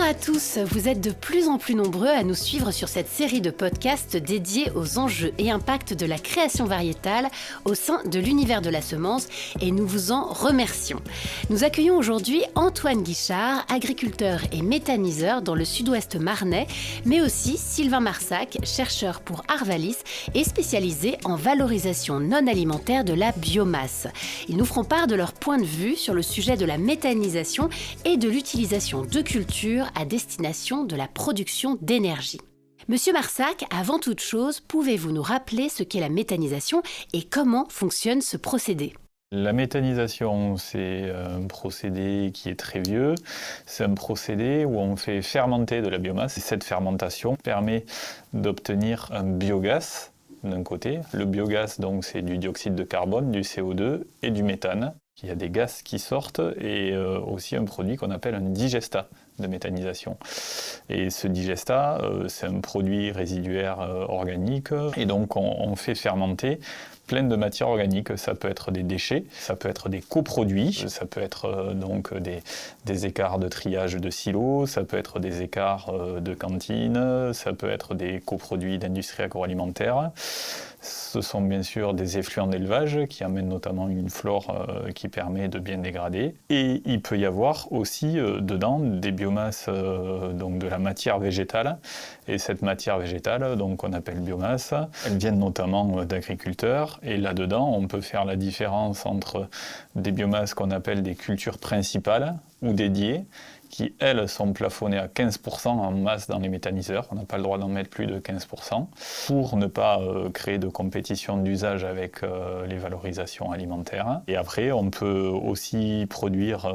à tous, vous êtes de plus en plus nombreux à nous suivre sur cette série de podcasts dédiés aux enjeux et impacts de la création variétale au sein de l'univers de la semence et nous vous en remercions. Nous accueillons aujourd'hui Antoine Guichard, agriculteur et méthaniseur dans le sud-ouest marnais, mais aussi Sylvain Marsac, chercheur pour Arvalis et spécialisé en valorisation non alimentaire de la biomasse. Ils nous feront part de leur point de vue sur le sujet de la méthanisation et de l'utilisation de cultures à destination de la production d'énergie. Monsieur Marsac, avant toute chose, pouvez-vous nous rappeler ce qu'est la méthanisation et comment fonctionne ce procédé ? La méthanisation, c'est un procédé qui est très vieux. C'est un procédé où on fait fermenter de la biomasse. Et cette fermentation permet d'obtenir un biogaz d'un côté. Le biogaz, donc, c'est du dioxyde de carbone, du CO2 et du méthane. Il y a des gaz qui sortent et aussi un produit qu'on appelle un digestat de méthanisation. Et ce digestat, c'est un produit résiduaire organique et donc on fait fermenter plein de matières organiques. Ça peut être des déchets, ça peut être des coproduits, ça peut être donc des écarts de triage de silos, ça peut être des écarts de cantine, ça peut être des coproduits d'industrie agroalimentaire. Ce sont bien sûr des effluents d'élevage qui amènent notamment une flore qui permet de bien dégrader. Et il peut y avoir aussi dedans des biomasses, donc de la matière végétale. Et cette matière végétale, donc qu'on appelle biomasse, elles viennent notamment d'agriculteurs. Et là-dedans, on peut faire la différence entre des biomasses qu'on appelle des cultures principales ou dédiées, qui, elles, sont plafonnées à 15% en masse dans les méthaniseurs. On n'a pas le droit d'en mettre plus de 15% pour ne pas créer de compétition d'usage avec les valorisations alimentaires. Et après, on peut aussi produire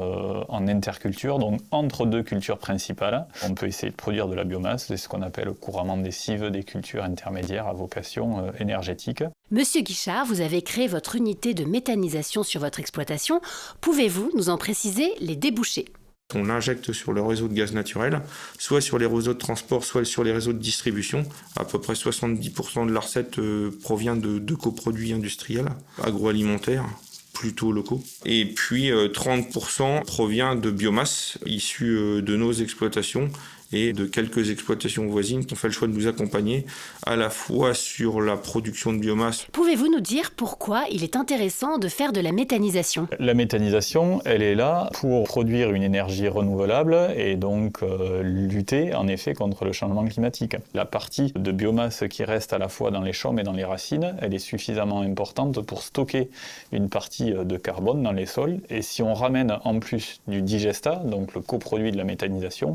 en interculture, donc entre deux cultures principales. On peut essayer de produire de la biomasse, c'est ce qu'on appelle couramment des cives, des cultures intermédiaires à vocation énergétique. Monsieur Guichard, vous avez créé votre unité de méthanisation sur votre exploitation. Pouvez-vous nous en préciser les débouchés ? On l'injecte sur le réseau de gaz naturel, soit sur les réseaux de transport, soit sur les réseaux de distribution. À peu près 70% de la recette provient de coproduits industriels, agroalimentaires, plutôt locaux. Et puis 30% provient de biomasse issue de nos exploitations et de quelques exploitations voisines qui ont fait le choix de nous accompagner à la fois sur la production de biomasse. Pouvez-vous nous dire pourquoi il est intéressant de faire de la méthanisation ? La méthanisation, elle est là pour produire une énergie renouvelable et donc lutter en effet contre le changement climatique. La partie de biomasse qui reste à la fois dans les chaumes et dans les racines, elle est suffisamment importante pour stocker une partie de carbone dans les sols. Et si on ramène en plus du digestat, donc le coproduit de la méthanisation,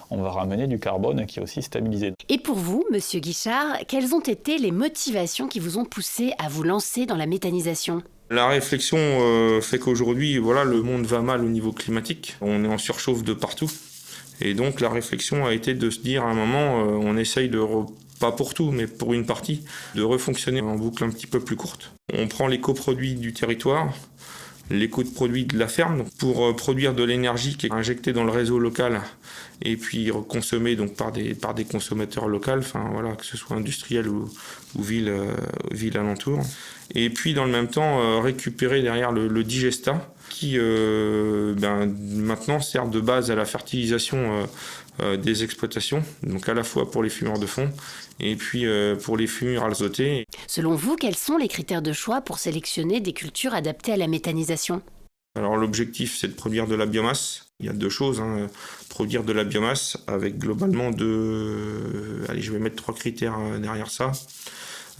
on va ramener du carbone qui est aussi stabilisé. Et pour vous, monsieur Guichard, quelles ont été les motivations qui vous ont poussé à vous lancer dans la méthanisation ? La réflexion fait qu'aujourd'hui, voilà, le monde va mal au niveau climatique. On est en surchauffe de partout. Et donc la réflexion a été de se dire à un moment, on essaye pas pour tout, mais pour une partie, de refonctionner en boucle un petit peu plus courte. On prend les coproduits du territoire, les coproduits de la ferme pour produire de l'énergie qui est injectée dans le réseau local et puis consommée donc par des consommateurs locaux, enfin voilà, que ce soit industriel ou ville alentour. Et puis dans le même temps récupérer derrière le digestat qui maintenant sert de base à la fertilisation des exploitations, donc à la fois pour les fumeurs de fond et puis pour les fumures azotées. Selon vous, quels sont les critères de choix pour sélectionner des cultures adaptées à la méthanisation ? Alors l'objectif, c'est de produire de la biomasse. Il y a deux choses, produire de la biomasse avec globalement je vais mettre 3 critères derrière ça.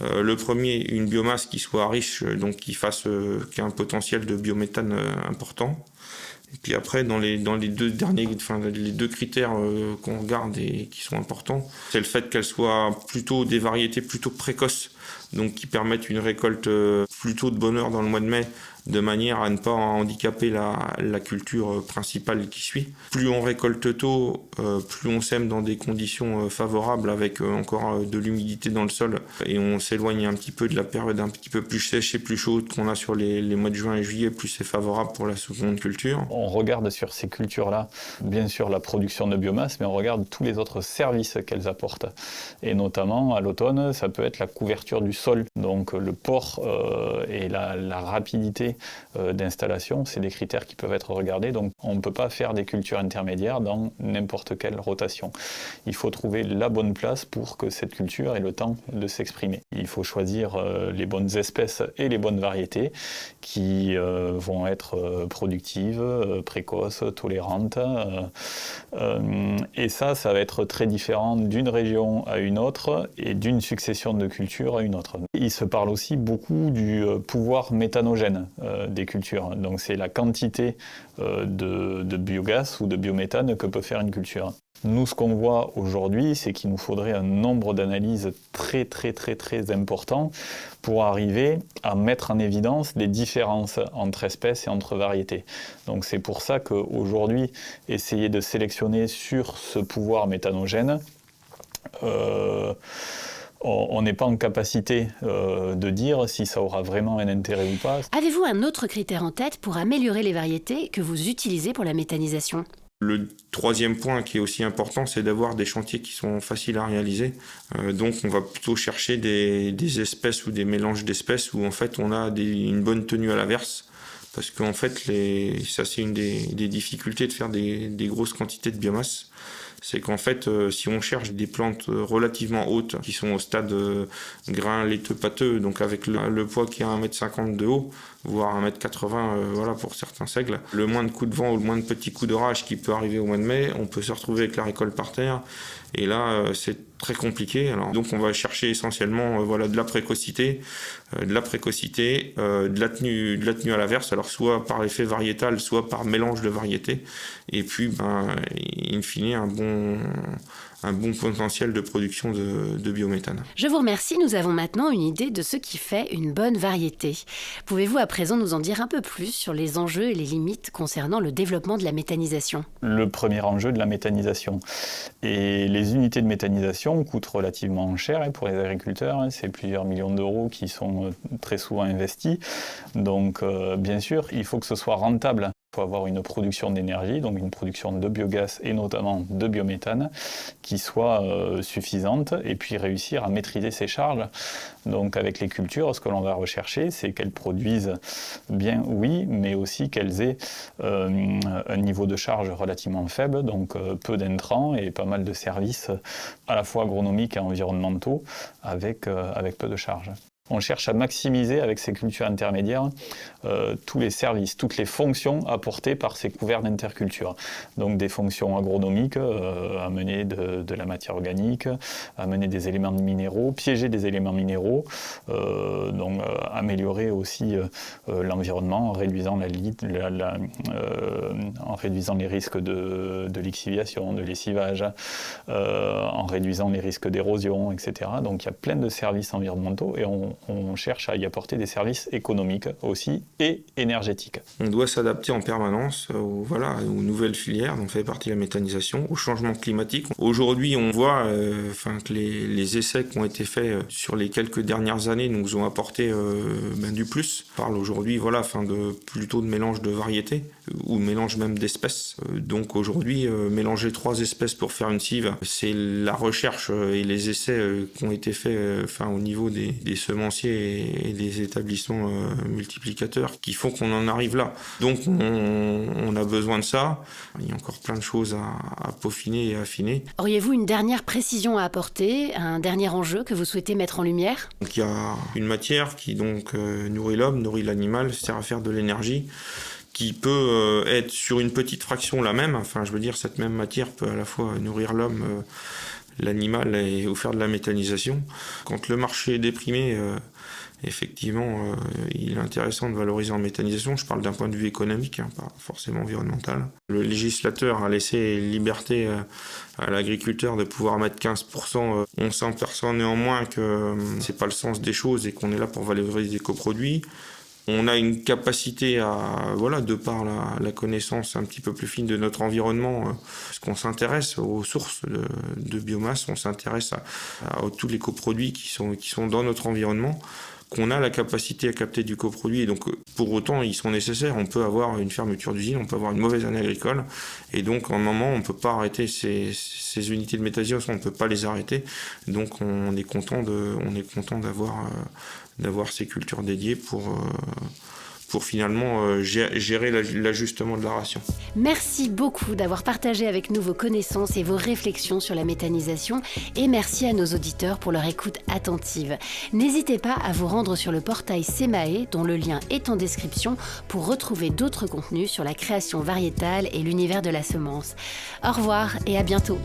Le premier, une biomasse qui soit riche, donc qui ait un potentiel de biométhane important. Et puis après, dans les deux critères qu'on regarde et qui sont importants, c'est le fait qu'elle soit plutôt des variétés plutôt précoces, donc qui permettent une récolte plutôt de bonne heure dans le mois de mai, de manière à ne pas handicaper la culture principale qui suit. Plus on récolte tôt, plus on sème dans des conditions favorables avec encore de l'humidité dans le sol et on s'éloigne un petit peu de la période un petit peu plus sèche et plus chaude qu'on a sur les mois de juin et juillet, plus c'est favorable pour la seconde culture. On regarde sur ces cultures-là, bien sûr la production de biomasse, mais on regarde tous les autres services qu'elles apportent. Et notamment à l'automne, ça peut être la couverture structure du sol. Donc le port et la rapidité d'installation, c'est des critères qui peuvent être regardés. Donc on ne peut pas faire des cultures intermédiaires dans n'importe quelle rotation. Il faut trouver la bonne place pour que cette culture ait le temps de s'exprimer. Il faut choisir les bonnes espèces et les bonnes variétés qui vont être productives, précoces, tolérantes. Et ça va être très différent d'une région à une autre et d'une succession de cultures à une autre. Il se parle aussi beaucoup du pouvoir méthanogène des cultures. Donc c'est la quantité de biogaz ou de biométhane que peut faire une culture. Nous, ce qu'on voit aujourd'hui, c'est qu'il nous faudrait un nombre d'analyses très important pour arriver à mettre en évidence les différences entre espèces et entre variétés. Donc c'est pour ça qu'aujourd'hui, essayer de sélectionner sur ce pouvoir méthanogène, on n'est pas en capacité de dire si ça aura vraiment un intérêt ou pas. Avez-vous un autre critère en tête pour améliorer les variétés que vous utilisez pour la méthanisation ? Le troisième point qui est aussi important, c'est d'avoir des chantiers qui sont faciles à réaliser. Donc on va plutôt chercher des espèces ou des mélanges d'espèces où en fait on a une bonne tenue à l'averse. Parce qu'en fait, ça c'est une des difficultés de faire des grosses quantités de biomasse. C'est qu'en fait, si on cherche des plantes relativement hautes, qui sont au stade grain laiteux pâteux, donc avec le poids qui est à 1,50 m de haut, voire 1,80 m, voilà, pour certains seigles, le moins de coups de vent ou le moins de petits coups d'orage qui peut arriver au mois de mai, on peut se retrouver avec la récolte par terre. Et là, c'est très compliqué. Alors, donc, on va chercher essentiellement de la précocité, de la tenue à l'averse, alors soit par effet variétal, soit par mélange de variétés. Et puis, in fine, un bon potentiel de production de biométhane. Je vous remercie, nous avons maintenant une idée de ce qui fait une bonne variété. Pouvez-vous à présent nous en dire un peu plus sur les enjeux et les limites concernant le développement de la méthanisation ? Le premier enjeu de la méthanisation. Et les unités de méthanisation coûtent relativement cher pour les agriculteurs. C'est plusieurs millions d'euros qui sont très souvent investis. Donc bien sûr, il faut que ce soit rentable. Il faut avoir une production d'énergie, donc une production de biogaz et notamment de biométhane qui soit suffisante et puis réussir à maîtriser ces charges. Donc avec les cultures, ce que l'on va rechercher, c'est qu'elles produisent bien, oui, mais aussi qu'elles aient un niveau de charge relativement faible, donc peu d'intrants et pas mal de services à la fois agronomiques et environnementaux avec peu de charge. On cherche à maximiser avec ces cultures intermédiaires tous les services, toutes les fonctions apportées par ces couverts d'interculture. Donc des fonctions agronomiques, amener de la matière organique, amener des éléments minéraux, piéger des éléments minéraux, améliorer aussi l'environnement en réduisant en réduisant les risques de lixiviation, de lessivage, en réduisant les risques d'érosion, etc. Donc il y a plein de services environnementaux et on cherche à y apporter des services économiques aussi et énergétiques. On doit s'adapter en permanence aux nouvelles filières, dont fait partie la méthanisation, au changement climatique. Aujourd'hui, on voit que les essais qui ont été faits sur les quelques dernières années nous ont apporté du plus. On parle aujourd'hui plutôt de mélange de variétés ou mélange même d'espèces. Donc aujourd'hui, mélanger 3 espèces pour faire une cive, c'est la recherche et les essais qui ont été faits au niveau des semenciers et des établissements multiplicateurs qui font qu'on en arrive là. Donc on a besoin de ça. Il y a encore plein de choses à peaufiner et à affiner. Auriez-vous une dernière précision à apporter, un dernier enjeu que vous souhaitez mettre en lumière ? Donc il y a une matière qui nourrit l'homme, nourrit l'animal, sert à faire de l'énergie, qui peut être sur une petite fraction la même. Cette même matière peut à la fois nourrir l'homme, l'animal ou faire de la méthanisation. Quand le marché est déprimé, effectivement, il est intéressant de valoriser en méthanisation. Je parle d'un point de vue économique, pas forcément environnemental. Le législateur a laissé liberté à l'agriculteur de pouvoir mettre 15%. On s'aperçoit néanmoins que c'est pas le sens des choses et qu'on est là pour valoriser des coproduits. On a une capacité de par la connaissance un petit peu plus fine de notre environnement, parce qu'on s'intéresse aux sources de biomasse, on s'intéresse à tous les coproduits qui sont dans notre environnement, qu'on a la capacité à capter du coproduit. Et donc, pour autant, ils sont nécessaires. On peut avoir une fermeture d'usine, on peut avoir une mauvaise année agricole. Et donc, à un moment, on ne peut pas arrêter ces unités de méthanisation, on ne peut pas les arrêter. Donc, on est content d'avoir ces cultures dédiées pour finalement gérer l'ajustement de la ration. Merci beaucoup d'avoir partagé avec nous vos connaissances et vos réflexions sur la méthanisation et merci à nos auditeurs pour leur écoute attentive. N'hésitez pas à vous rendre sur le portail SEMAE dont le lien est en description pour retrouver d'autres contenus sur la création variétale et l'univers de la semence. Au revoir et à bientôt.